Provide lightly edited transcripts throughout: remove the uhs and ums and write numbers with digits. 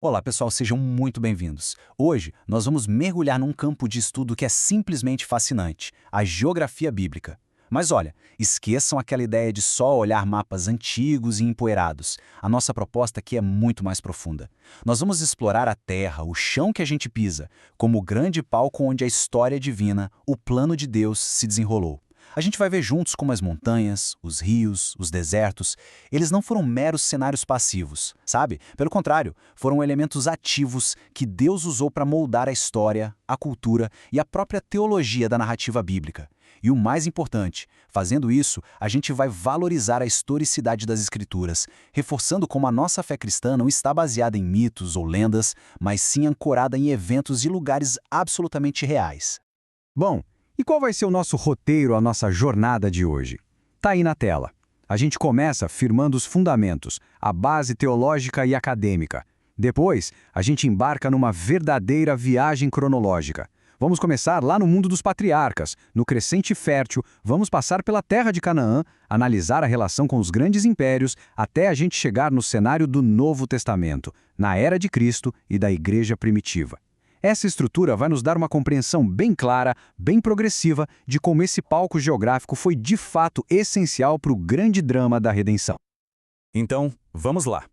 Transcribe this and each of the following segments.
Olá, pessoal, sejam muito bem-vindos. Hoje, nós vamos mergulhar num campo de estudo que é simplesmente fascinante, a geografia bíblica. Mas olha, esqueçam aquela ideia de só olhar mapas antigos e empoeirados. A nossa proposta aqui é muito mais profunda. Nós vamos explorar a terra, o chão que a gente pisa, como o grande palco onde a história divina, o plano de Deus, se desenrolou. A gente vai ver juntos como as montanhas, os rios, os desertos, eles não foram meros cenários passivos, sabe? Pelo contrário, foram elementos ativos que Deus usou para moldar a história, a cultura e a própria teologia da narrativa bíblica. E o mais importante, fazendo isso, a gente vai valorizar a historicidade das Escrituras, reforçando como a nossa fé cristã não está baseada em mitos ou lendas, mas sim ancorada em eventos e lugares absolutamente reais. Bom, e qual vai ser o nosso roteiro, a nossa jornada de hoje? Tá aí na tela. A gente começa firmando os fundamentos, a base teológica e acadêmica. Depois, a gente embarca numa verdadeira viagem cronológica. Vamos começar lá no mundo dos patriarcas, no crescente fértil, vamos passar pela terra de Canaã, analisar a relação com os grandes impérios, até a gente chegar no cenário do Novo Testamento, na era de Cristo e da Igreja primitiva. Essa estrutura vai nos dar uma compreensão bem clara, bem progressiva, de como esse palco geográfico foi de fato essencial para o grande drama da redenção. Então, vamos lá.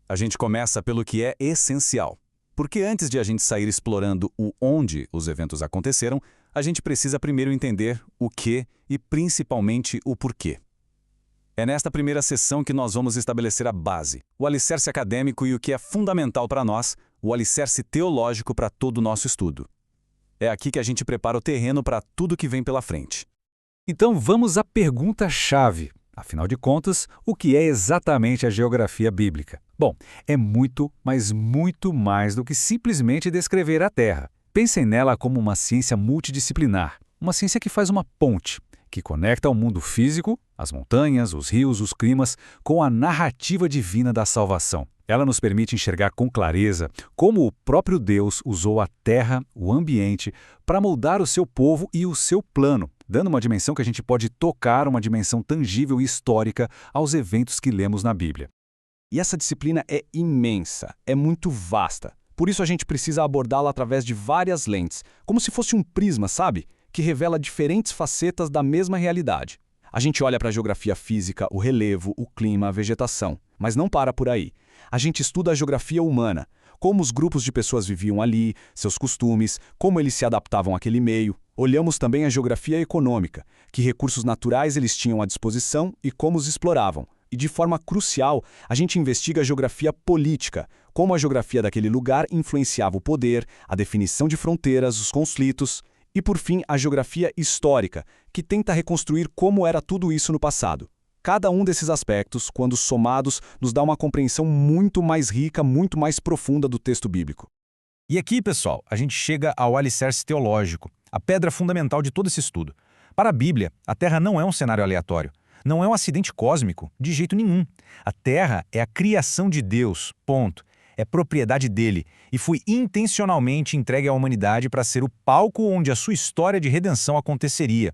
A gente começa pelo que é essencial. Porque antes de a gente sair explorando o onde os eventos aconteceram, a gente precisa primeiro entender o que e principalmente o porquê. É nesta primeira sessão que nós vamos estabelecer a base, o alicerce acadêmico e o que é fundamental para nós, o alicerce teológico para todo o nosso estudo. É aqui que a gente prepara o terreno para tudo que vem pela frente. Então vamos à pergunta-chave. Afinal de contas, o que é exatamente a geografia bíblica? Bom, é muito, mas muito mais do que simplesmente descrever a Terra. Pensem nela como uma ciência multidisciplinar, uma ciência que faz uma ponte, que conecta o mundo físico, as montanhas, os rios, os climas, com a narrativa divina da salvação. Ela nos permite enxergar com clareza como o próprio Deus usou a terra, o ambiente, para moldar o seu povo e o seu plano, dando uma dimensão que a gente pode tocar, uma dimensão tangível e histórica aos eventos que lemos na Bíblia. E essa disciplina é imensa, é muito vasta. Por isso a gente precisa abordá-la através de várias lentes, como se fosse um prisma, sabe? Que revela diferentes facetas da mesma realidade. A gente olha para a geografia física, o relevo, o clima, a vegetação. Mas não para por aí. A gente estuda a geografia humana, como os grupos de pessoas viviam ali, seus costumes, como eles se adaptavam àquele meio. Olhamos também a geografia econômica, que recursos naturais eles tinham à disposição e como os exploravam. E de forma crucial, a gente investiga a geografia política, como a geografia daquele lugar influenciava o poder, a definição de fronteiras, os conflitos. E, por fim, a geografia histórica, que tenta reconstruir como era tudo isso no passado. Cada um desses aspectos, quando somados, nos dá uma compreensão muito mais rica, muito mais profunda do texto bíblico. E aqui, pessoal, a gente chega ao alicerce teológico, a pedra fundamental de todo esse estudo. Para a Bíblia, a Terra não é um cenário aleatório, não é um acidente cósmico, de jeito nenhum. A Terra é a criação de Deus, ponto. É propriedade dele e foi intencionalmente entregue à humanidade para ser o palco onde a sua história de redenção aconteceria.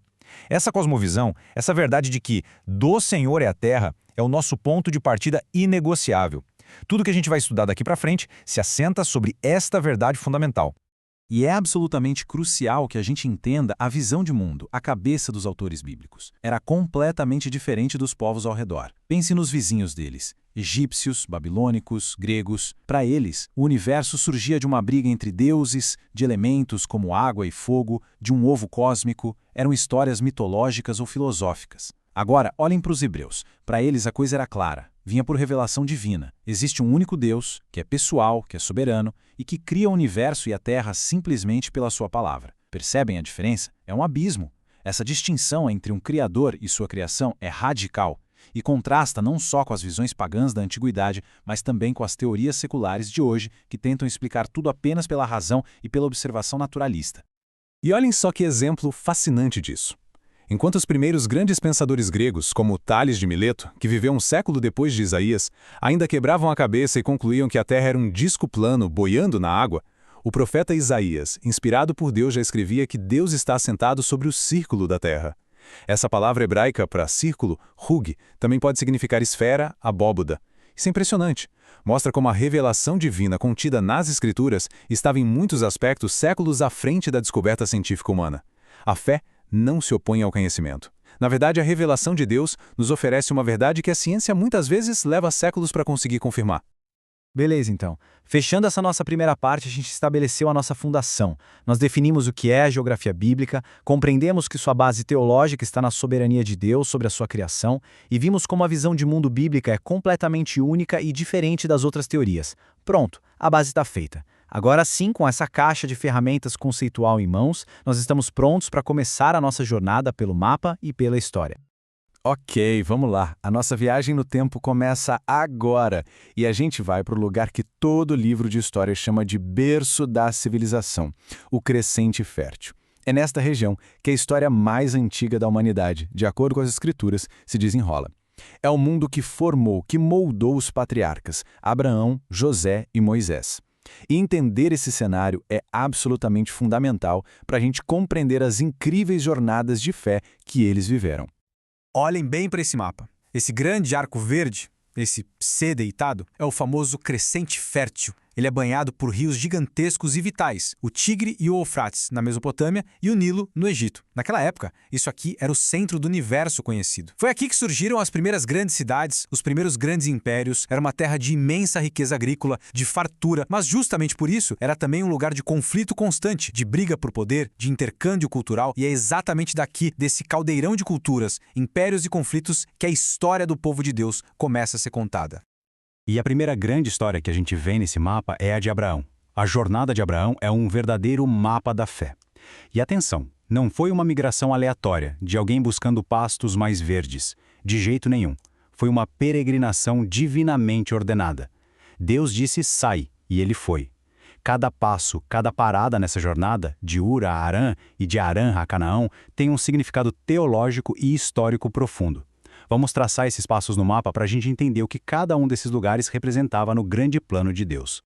Essa cosmovisão, essa verdade de que do Senhor é a terra, é o nosso ponto de partida inegociável. Tudo que a gente vai estudar daqui para frente se assenta sobre esta verdade fundamental. E é absolutamente crucial que a gente entenda a visão de mundo, a cabeça dos autores bíblicos. Era completamente diferente dos povos ao redor. Pense nos vizinhos deles. Egípcios, babilônicos, gregos. Para eles, o universo surgia de uma briga entre deuses, de elementos como água e fogo, de um ovo cósmico. Eram histórias mitológicas ou filosóficas. Agora, olhem para os hebreus. Para eles a coisa era clara. Vinha por revelação divina. Existe um único Deus, que é pessoal, que é soberano, e que cria o universo e a terra simplesmente pela sua palavra. Percebem a diferença? É um abismo. Essa distinção entre um criador e sua criação é radical, e contrasta não só com as visões pagãs da antiguidade, mas também com as teorias seculares de hoje, que tentam explicar tudo apenas pela razão e pela observação naturalista. E olhem só que exemplo fascinante disso. Enquanto os primeiros grandes pensadores gregos, como Tales de Mileto, que viveu um século depois de Isaías, ainda quebravam a cabeça e concluíam que a Terra era um disco plano boiando na água, o profeta Isaías, inspirado por Deus, já escrevia que Deus está assentado sobre o círculo da Terra. Essa palavra hebraica para círculo, hug, também pode significar esfera, abóboda. Isso é impressionante. Mostra como a revelação divina contida nas Escrituras estava em muitos aspectos séculos à frente da descoberta científica humana. A fé não se opõe ao conhecimento. Na verdade, a revelação de Deus nos oferece uma verdade que a ciência muitas vezes leva séculos para conseguir confirmar. Beleza, então. Fechando essa nossa primeira parte, a gente estabeleceu a nossa fundação. Nós definimos o que é a geografia bíblica, compreendemos que sua base teológica está na soberania de Deus sobre a sua criação e vimos como a visão de mundo bíblica é completamente única e diferente das outras teorias. Pronto, a base está feita. Agora sim, com essa caixa de ferramentas conceitual em mãos, nós estamos prontos para começar a nossa jornada pelo mapa e pela história. Ok, vamos lá. A nossa viagem no tempo começa agora e a gente vai para o lugar que todo livro de história chama de berço da civilização, o Crescente Fértil. É nesta região que a história mais antiga da humanidade, de acordo com as escrituras, se desenrola. É o mundo que formou, que moldou os patriarcas, Abraão, José e Moisés. E entender esse cenário é absolutamente fundamental para a gente compreender as incríveis jornadas de fé que eles viveram. Olhem bem para esse mapa. Esse grande arco verde, esse C deitado, é o famoso Crescente Fértil. Ele é banhado por rios gigantescos e vitais, o Tigre e o Eufrates, na Mesopotâmia, e o Nilo, no Egito. Naquela época, isso aqui era o centro do universo conhecido. Foi aqui que surgiram as primeiras grandes cidades, os primeiros grandes impérios. Era uma terra de imensa riqueza agrícola, de fartura, mas justamente por isso, era também um lugar de conflito constante, de briga por poder, de intercâmbio cultural, e é exatamente daqui, desse caldeirão de culturas, impérios e conflitos, que a história do povo de Deus começa a ser contada. E a primeira grande história que a gente vê nesse mapa é a de Abraão. A jornada de Abraão é um verdadeiro mapa da fé. E atenção, não foi uma migração aleatória, de alguém buscando pastos mais verdes. De jeito nenhum. Foi uma peregrinação divinamente ordenada. Deus disse sai, e ele foi. Cada passo, cada parada nessa jornada, de Ur a Harã e de Harã a Canaã, tem um significado teológico e histórico profundo. Vamos traçar esses passos no mapa para a gente entender o que cada um desses lugares representava no grande plano de Deus.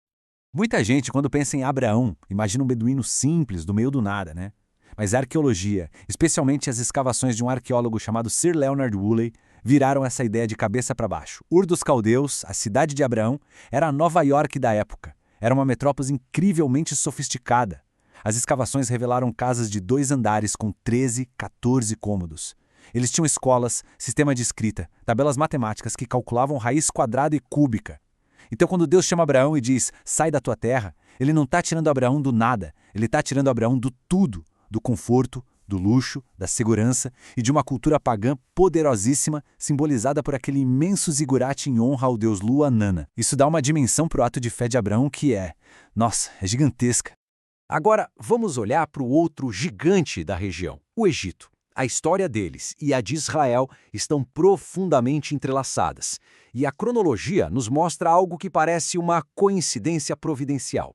Muita gente, quando pensa em Abraão, imagina um beduíno simples, do meio do nada, né? Mas a arqueologia, especialmente as escavações de um arqueólogo chamado Sir Leonard Woolley, viraram essa ideia de cabeça para baixo. Ur dos Caldeus, a cidade de Abraão, era a Nova York da época. Era uma metrópole incrivelmente sofisticada. As escavações revelaram casas de 2 andares com 13, 14 cômodos. Eles tinham escolas, sistema de escrita, tabelas matemáticas que calculavam raiz quadrada e cúbica. Então, quando Deus chama Abraão e diz, sai da tua terra, ele não está tirando Abraão do nada, ele está tirando Abraão do tudo, do conforto, do luxo, da segurança e de uma cultura pagã poderosíssima, simbolizada por aquele imenso zigurate em honra ao deus Lua Nana. Isso dá uma dimensão para o ato de fé de Abraão que é gigantesca. Agora, vamos olhar para o outro gigante da região, o Egito. A história deles e a de Israel estão profundamente entrelaçadas, e a cronologia nos mostra algo que parece uma coincidência providencial.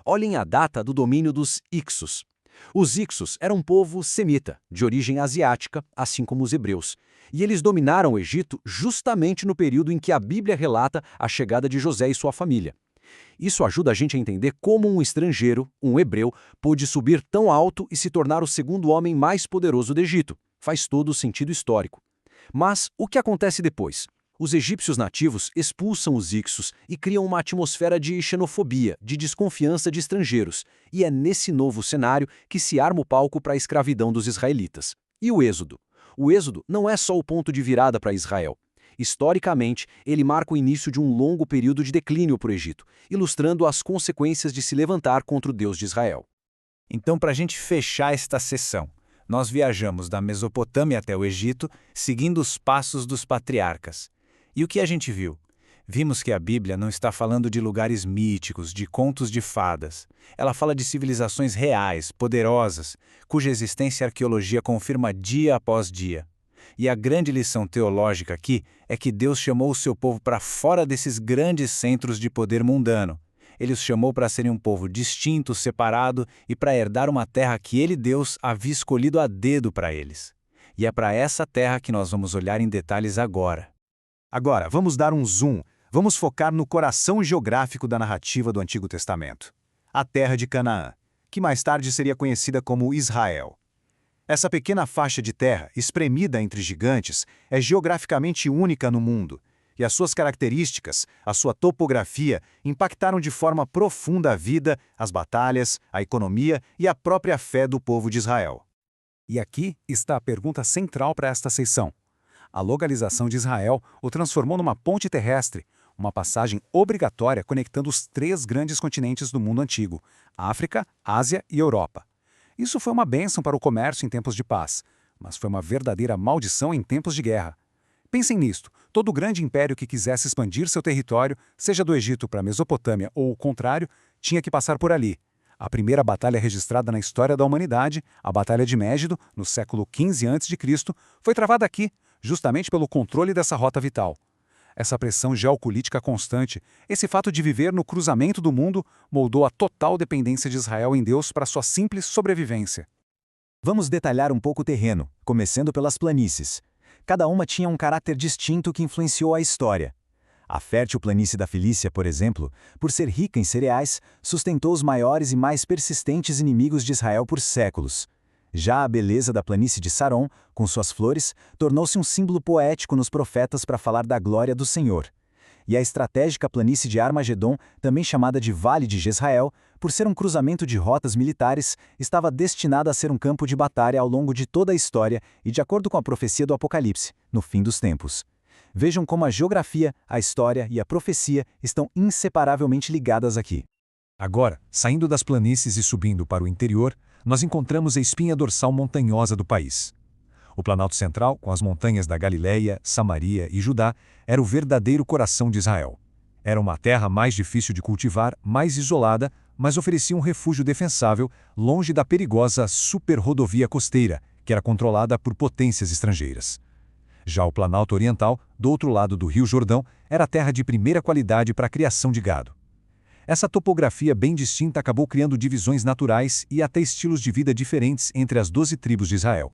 Olhem a data do domínio dos Ixos. Os Ixos eram um povo semita, de origem asiática, assim como os hebreus, e eles dominaram o Egito justamente no período em que a Bíblia relata a chegada de José e sua família. Isso ajuda a gente a entender como um estrangeiro, um hebreu, pôde subir tão alto e se tornar o segundo homem mais poderoso do Egito. Faz todo o sentido histórico. Mas o que acontece depois? Os egípcios nativos expulsam os Ixos e criam uma atmosfera de xenofobia, de desconfiança de estrangeiros. E é nesse novo cenário que se arma o palco para a escravidão dos israelitas. E o Êxodo? O Êxodo não é só o ponto de virada para Israel. Historicamente, ele marca o início de um longo período de declínio para o Egito, ilustrando as consequências de se levantar contra o Deus de Israel. Então, para a gente fechar esta sessão, nós viajamos da Mesopotâmia até o Egito, seguindo os passos dos patriarcas. E o que a gente viu? Vimos que a Bíblia não está falando de lugares míticos, de contos de fadas. Ela fala de civilizações reais, poderosas, cuja existência a arqueologia confirma dia após dia. E a grande lição teológica aqui é que Deus chamou o seu povo para fora desses grandes centros de poder mundano. Ele os chamou para serem um povo distinto, separado e para herdar uma terra que ele, Deus, havia escolhido a dedo para eles. E é para essa terra que nós vamos olhar em detalhes agora. Agora, vamos dar um zoom. Vamos focar no coração geográfico da narrativa do Antigo Testamento. A terra de Canaã, que mais tarde seria conhecida como Israel. Essa pequena faixa de terra, espremida entre gigantes, é geograficamente única no mundo. e as suas características, a sua topografia, impactaram de forma profunda a vida, as batalhas, a economia e a própria fé do povo de Israel. E aqui está a pergunta central para esta seção. A localização de Israel o transformou numa ponte terrestre, uma passagem obrigatória conectando os 3 grandes continentes do mundo antigo, África, Ásia e Europa. Isso foi uma bênção para o comércio em tempos de paz, mas foi uma verdadeira maldição em tempos de guerra. Pensem nisto, todo grande império que quisesse expandir seu território, seja do Egito para a Mesopotâmia ou o contrário, tinha que passar por ali. A primeira batalha registrada na história da humanidade, a Batalha de Mégido, no século XV a.C., foi travada aqui, justamente pelo controle dessa rota vital. Essa pressão geopolítica constante, esse fato de viver no cruzamento do mundo, moldou a total dependência de Israel em Deus para sua simples sobrevivência. Vamos detalhar um pouco o terreno, começando pelas planícies. Cada uma tinha um caráter distinto que influenciou a história. A fértil planície da Filícia, por exemplo, por ser rica em cereais, sustentou os maiores e mais persistentes inimigos de Israel por séculos. Já a beleza da planície de Saron, com suas flores, tornou-se um símbolo poético nos profetas para falar da glória do Senhor. E a estratégica planície de Armagedon, também chamada de Vale de Jezrael, por ser um cruzamento de rotas militares, estava destinada a ser um campo de batalha ao longo de toda a história e de acordo com a profecia do Apocalipse, no fim dos tempos. Vejam como a geografia, a história e a profecia estão inseparavelmente ligadas aqui. Agora, saindo das planícies e subindo para o interior, nós encontramos a espinha dorsal montanhosa do país. O Planalto Central, com as montanhas da Galileia, Samaria e Judá, era o verdadeiro coração de Israel. Era uma terra mais difícil de cultivar, mais isolada, mas oferecia um refúgio defensável, longe da perigosa superrodovia costeira, que era controlada por potências estrangeiras. Já o Planalto Oriental, do outro lado do Rio Jordão, era terra de primeira qualidade para a criação de gado. Essa topografia bem distinta acabou criando divisões naturais e até estilos de vida diferentes entre as 12 tribos de Israel.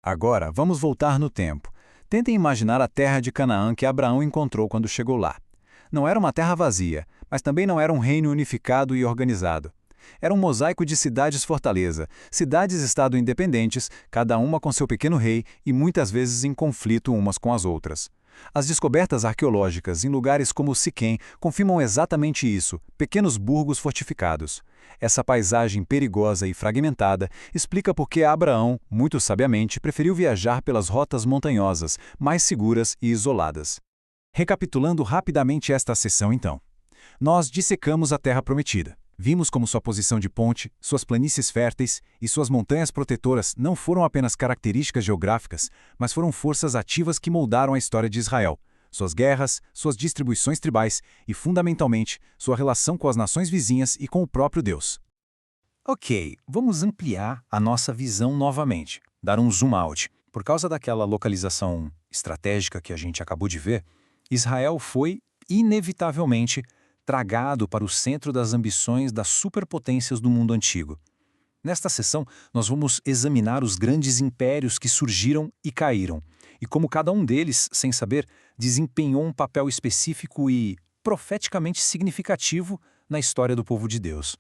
Agora, vamos voltar no tempo. Tentem imaginar a terra de Canaã que Abraão encontrou quando chegou lá. Não era uma terra vazia, mas também não era um reino unificado e organizado. Era um mosaico de cidades-fortaleza, cidades-estado independentes, cada uma com seu pequeno rei e muitas vezes em conflito umas com as outras. As descobertas arqueológicas em lugares como Siquém confirmam exatamente isso, pequenos burgos fortificados. Essa paisagem perigosa e fragmentada explica por que Abraão, muito sabiamente, preferiu viajar pelas rotas montanhosas, mais seguras e isoladas. Recapitulando rapidamente esta sessão então. Nós dissecamos a Terra Prometida. Vimos como sua posição de ponte, suas planícies férteis e suas montanhas protetoras não foram apenas características geográficas, mas foram forças ativas que moldaram a história de Israel, suas guerras, suas distribuições tribais e, fundamentalmente, sua relação com as nações vizinhas e com o próprio Deus. Ok, vamos ampliar a nossa visão novamente, dar um zoom out. Por causa daquela localização estratégica que a gente acabou de ver, Israel foi, inevitavelmente, tragado para o centro das ambições das superpotências do mundo antigo. Nesta sessão, nós vamos examinar os grandes impérios que surgiram e caíram, e como cada um deles, sem saber, desempenhou um papel específico e profeticamente significativo na história do povo de Deus.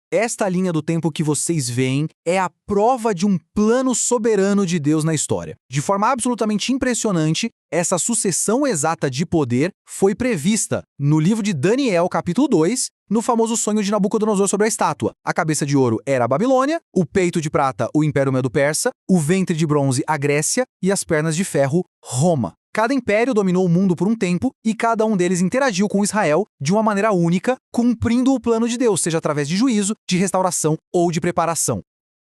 Esta linha do tempo que vocês veem é a prova de um plano soberano de Deus na história. De forma absolutamente impressionante, essa sucessão exata de poder foi prevista no livro de Daniel, capítulo 2, no famoso sonho de Nabucodonosor sobre a estátua. A cabeça de ouro era a Babilônia, o peito de prata, o Império Medo-Persa, o ventre de bronze, a Grécia e as pernas de ferro, Roma. Cada império dominou o mundo por um tempo e cada um deles interagiu com Israel de uma maneira única, cumprindo o plano de Deus, seja através de juízo, de restauração ou de preparação.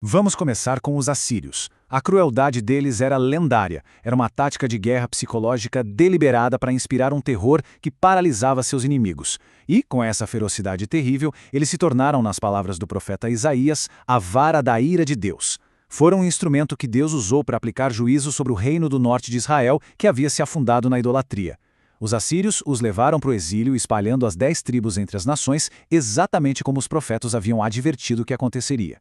Vamos começar com os assírios. A crueldade deles era lendária. Era uma tática de guerra psicológica deliberada para inspirar um terror que paralisava seus inimigos. E, com essa ferocidade terrível, eles se tornaram, nas palavras do profeta Isaías, a vara da ira de Deus. Foram um instrumento que Deus usou para aplicar juízo sobre o reino do norte de Israel, que havia se afundado na idolatria. Os assírios os levaram para o exílio, espalhando as 10 tribos entre as nações, exatamente como os profetas haviam advertido que aconteceria.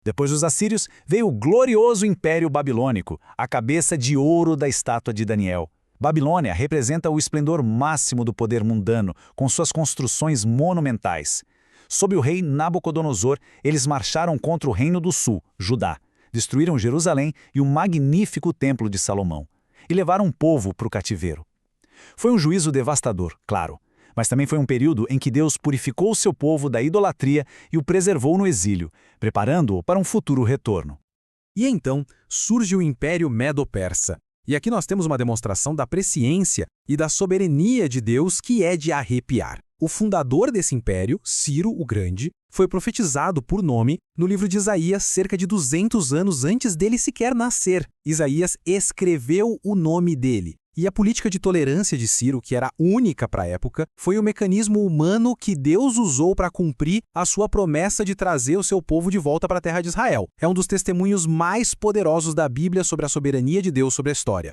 Depois dos assírios, veio o glorioso Império Babilônico, a cabeça de ouro da estátua de Daniel. Babilônia representa o esplendor máximo do poder mundano, com suas construções monumentais. Sob o rei Nabucodonosor, eles marcharam contra o reino do sul, Judá. Destruíram Jerusalém e o magnífico templo de Salomão, e levaram o povo para o cativeiro. Foi um juízo devastador, claro, mas também foi um período em que Deus purificou o seu povo da idolatria e o preservou no exílio, preparando-o para um futuro retorno. E então surge o Império Medo-Persa. E aqui nós temos uma demonstração da presciência e da soberania de Deus que é de arrepiar. O fundador desse império, Ciro o Grande, foi profetizado por nome no livro de Isaías cerca de 200 anos antes dele sequer nascer. Isaías escreveu o nome dele. E a política de tolerância de Ciro, que era única para a época, foi o mecanismo humano que Deus usou para cumprir a sua promessa de trazer o seu povo de volta para a terra de Israel. É um dos testemunhos mais poderosos da Bíblia sobre a soberania de Deus sobre a história.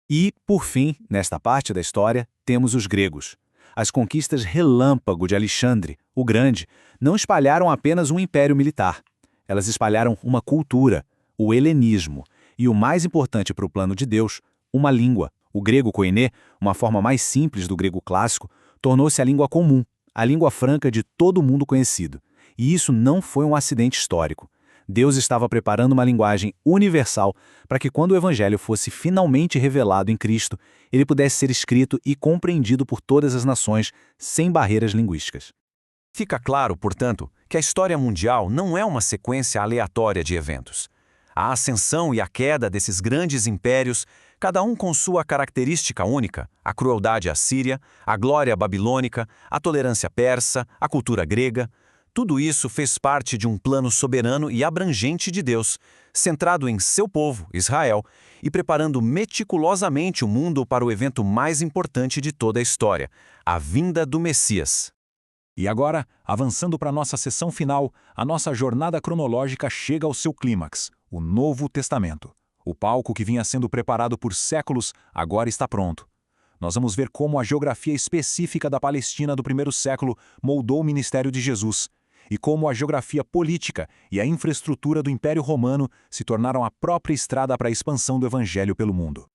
E, por fim, nesta parte da história, temos os gregos. As conquistas relâmpago de Alexandre, o Grande, não espalharam apenas um império militar. Elas espalharam uma cultura, o helenismo, e o mais importante para o plano de Deus, uma língua. O grego koiné, uma forma mais simples do grego clássico, tornou-se a língua comum, a língua franca de todo mundo conhecido. E isso não foi um acidente histórico. Deus estava preparando uma linguagem universal para que, quando o Evangelho fosse finalmente revelado em Cristo, ele pudesse ser escrito e compreendido por todas as nações, sem barreiras linguísticas. Fica claro, portanto, que a história mundial não é uma sequência aleatória de eventos. A ascensão e a queda desses grandes impérios, cada um com sua característica única, a crueldade assíria, a glória babilônica, a tolerância persa, a cultura grega, tudo isso fez parte de um plano soberano e abrangente de Deus, centrado em seu povo, Israel, e preparando meticulosamente o mundo para o evento mais importante de toda a história, a vinda do Messias. E agora, avançando para a nossa sessão final, a nossa jornada cronológica chega ao seu clímax, o Novo Testamento. O palco que vinha sendo preparado por séculos agora está pronto. Nós vamos ver como a geografia específica da Palestina do primeiro século moldou o ministério de Jesus, e como a geografia política e a infraestrutura do Império Romano se tornaram a própria estrada para a expansão do Evangelho pelo mundo.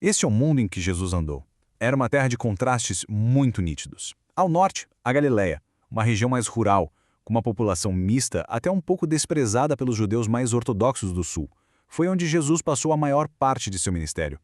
Este é o mundo em que Jesus andou. Era uma terra de contrastes muito nítidos. Ao norte, a Galileia, uma região mais rural, com uma população mista até um pouco desprezada pelos judeus mais ortodoxos do sul. Foi onde Jesus passou a maior parte de seu ministério.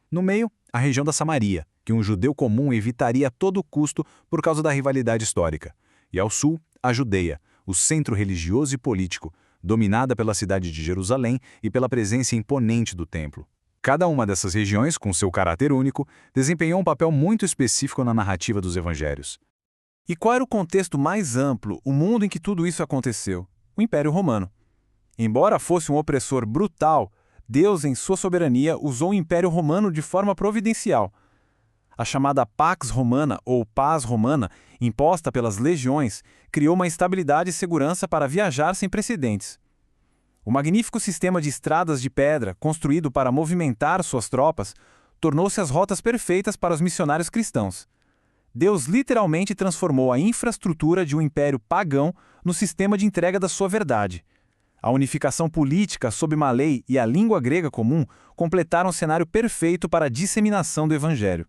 No meio, a região da Samaria, que um judeu comum evitaria a todo custo por causa da rivalidade histórica. E ao sul, a Judeia, o centro religioso e político, dominada pela cidade de Jerusalém e pela presença imponente do templo. Cada uma dessas regiões, com seu caráter único, desempenhou um papel muito específico na narrativa dos evangelhos. E qual era o contexto mais amplo, o mundo em que tudo isso aconteceu? O Império Romano. Embora fosse um opressor brutal, Deus, em sua soberania, usou o Império Romano de forma providencial. A chamada Pax Romana, ou Paz Romana, imposta pelas legiões, criou uma estabilidade e segurança para viajar sem precedentes. O magnífico sistema de estradas de pedra, construído para movimentar suas tropas, tornou-se as rotas perfeitas para os missionários cristãos. Deus literalmente transformou a infraestrutura de um império pagão no sistema de entrega da sua verdade. A unificação política sob uma lei e a língua grega comum completaram o cenário perfeito para a disseminação do Evangelho.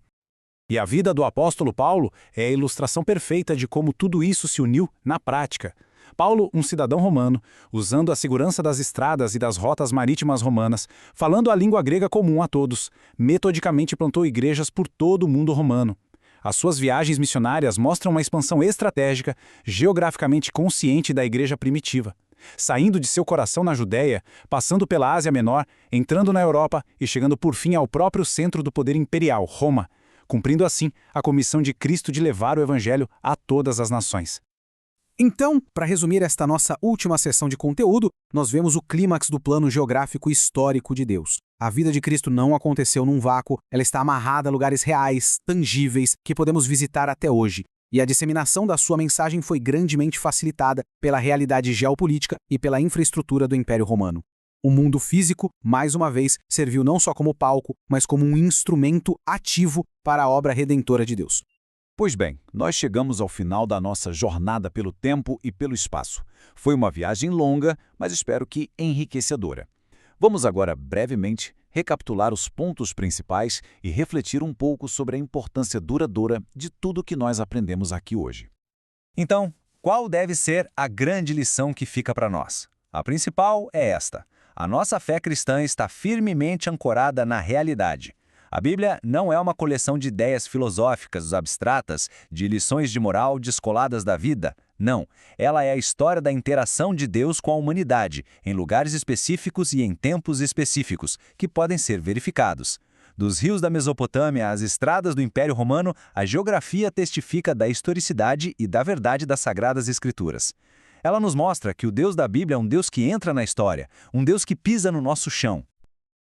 E a vida do apóstolo Paulo é a ilustração perfeita de como tudo isso se uniu na prática. Paulo, um cidadão romano, usando a segurança das estradas e das rotas marítimas romanas, falando a língua grega comum a todos, metodicamente plantou igrejas por todo o mundo romano. As suas viagens missionárias mostram uma expansão estratégica, geograficamente consciente da igreja primitiva. Saindo de seu coração na Judéia, passando pela Ásia Menor, entrando na Europa e chegando por fim ao próprio centro do poder imperial, Roma, cumprindo assim a comissão de Cristo de levar o Evangelho a todas as nações. Então, para resumir esta nossa última sessão de conteúdo, nós vemos o clímax do plano geográfico histórico de Deus. A vida de Cristo não aconteceu num vácuo, ela está amarrada a lugares reais, tangíveis, que podemos visitar até hoje. E a disseminação da sua mensagem foi grandemente facilitada pela realidade geopolítica e pela infraestrutura do Império Romano. O mundo físico, mais uma vez, serviu não só como palco, mas como um instrumento ativo para a obra redentora de Deus. Pois bem, nós chegamos ao final da nossa jornada pelo tempo e pelo espaço. Foi uma viagem longa, mas espero que enriquecedora. Vamos agora, brevemente, recapitular os pontos principais e refletir um pouco sobre a importância duradoura de tudo que nós aprendemos aqui hoje. Então, qual deve ser a grande lição que fica para nós? A principal é esta: a nossa fé cristã está firmemente ancorada na realidade. A Bíblia não é uma coleção de ideias filosóficas abstratas, de lições de moral descoladas da vida. Não, ela é a história da interação de Deus com a humanidade, em lugares específicos e em tempos específicos, que podem ser verificados. Dos rios da Mesopotâmia às estradas do Império Romano, a geografia testifica da historicidade e da verdade das Sagradas Escrituras. Ela nos mostra que o Deus da Bíblia é um Deus que entra na história, um Deus que pisa no nosso chão.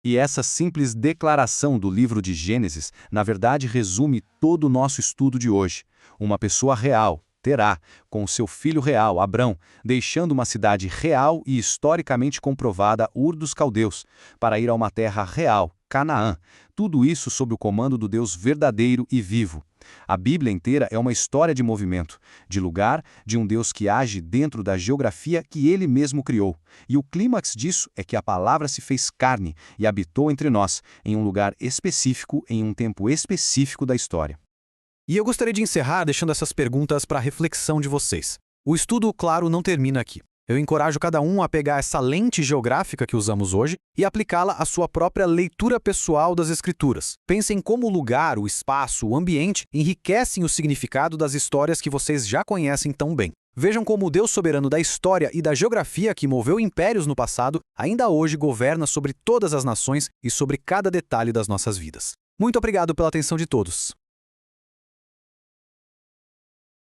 E essa simples declaração do livro de Gênesis, na verdade, resume todo o nosso estudo de hoje. Uma pessoa real, Terá, com seu filho real, Abrão, deixando uma cidade real e historicamente comprovada, Ur dos Caldeus, para ir a uma terra real, Canaã. Tudo isso sob o comando do Deus verdadeiro e vivo. A Bíblia inteira é uma história de movimento, de lugar, de um Deus que age dentro da geografia que Ele mesmo criou. E o clímax disso é que a palavra se fez carne e habitou entre nós, em um lugar específico, em um tempo específico da história. E eu gostaria de encerrar deixando essas perguntas para a reflexão de vocês. O estudo, claro, não termina aqui. Eu encorajo cada um a pegar essa lente geográfica que usamos hoje e aplicá-la à sua própria leitura pessoal das Escrituras. Pensem como o lugar, o espaço, o ambiente enriquecem o significado das histórias que vocês já conhecem tão bem. Vejam como o Deus soberano da história e da geografia que moveu impérios no passado ainda hoje governa sobre todas as nações e sobre cada detalhe das nossas vidas. Muito obrigado pela atenção de todos.